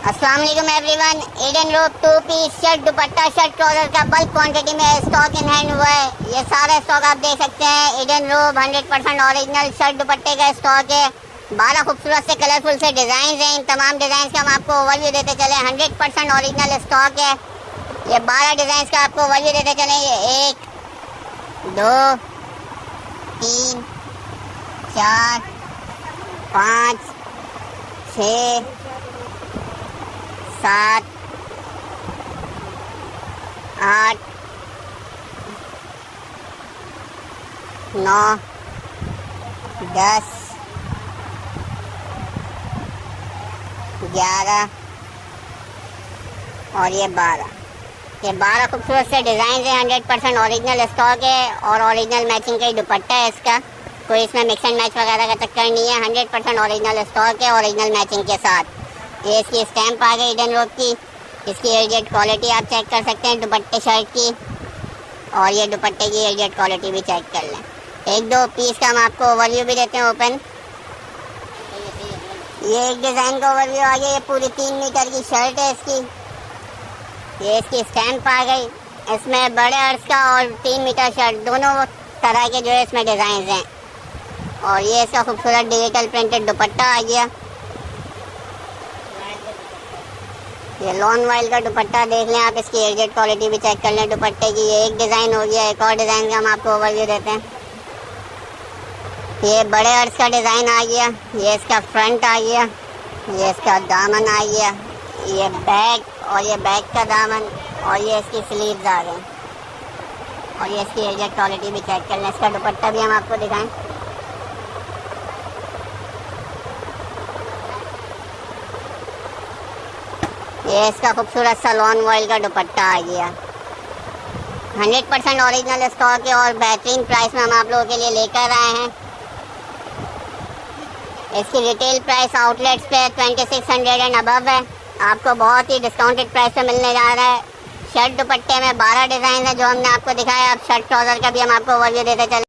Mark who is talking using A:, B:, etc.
A: अस्सलाम वालेकुम everyone. Eden Robe 2 piece shirt dupatta shirt trouser का बल्क क्वांटिटी में स्टॉक इन हैंड हुआ है। ये सारे स्टॉक आप देख सकते हैं। ईडन रोब 100% ओरिजिनल शर्ट दुपट्टे का स्टॉक है। 12 खूबसूरत से कलरफुल से डिज़ाइन हैं। इन तमाम डिज़ाइन का हम आपको ओवरव्यू देते चले। 100% ओरिजिनल स्टॉक है। ये 12 डिज़ाइन का आपको ओवरव्यू देते चले। ये 1 2 3 4 5 6 7 8 9 10 11 और ये 12 खूबसूरत से डिज़ाइन है। 100% ओरिजिनल स्टॉक है और ओरिजिनल मैचिंग का ही दुपट्टा है इसका। कोई इसमें मिक्स एंड मैच वगैरह का चक्कर नहीं है। 100% ओरिजिनल स्टॉक है ओरिजिनल मैचिंग के साथ। ये इसकी स्टैंप आ गई ईडन रोब की। इसकी एजेड क्वालिटी आप चेक कर सकते हैं दुपट्टे शर्ट की, और ये दुपट्टे की एजेड क्वालिटी भी चेक कर लें। 1-2 पीस का हम आपको ओवरव्यू भी देते हैं ओपन। ये एक डिज़ाइन का ओवरव्यू आ गया। ये पूरी 3 मीटर की शर्ट है इसकी। ये इसकी स्टैंप आ गई। इसमें बड़े अर्ज का और 3 मीटर शर्ट दोनों तरह के जो है इसमें डिज़ाइन हैं। और ये इसका खूबसूरत डिजिटल प्रिंटेड दुपट्टा आ गया। ये लॉन वाइल का दुपट्टा देख लें आप। इसकी एजेड क्वालिटी भी चेक कर लें दुपट्टे की। ये एक डिज़ाइन हो गया। एक और डिज़ाइन का हम आपको ओवरव्यू देते हैं। ये बड़े अर्ज का डिज़ाइन आ गया। ये इसका फ्रंट आ गया। ये इसका दामन आ गया। ये बैक और ये बैक का दामन और ये इसकी स्लीव्स आ गए। और ये इसकी एजेड क्वालिटी भी चेक कर लें। इसका दुपट्टा भी हम आपको दिखाएं। ये इसका खूबसूरत सा लॉन वॉइल का दुपट्टा आ गया। 100% ओरिजिनल स्टॉक है और बेहतरीन प्राइस में हम आप लोगों के लिए लेकर आए हैं। इसकी रिटेल प्राइस आउटलेट्स पे 2600 एंड अबव है। आपको बहुत ही डिस्काउंटेड प्राइस पे मिलने जा रहा है। शर्ट दुपट्टे में 12 डिज़ाइन है जो हमने आपको दिखाया। अब शर्ट ट्राउज़र का भी हम आपको ओवरव्यू देते चले।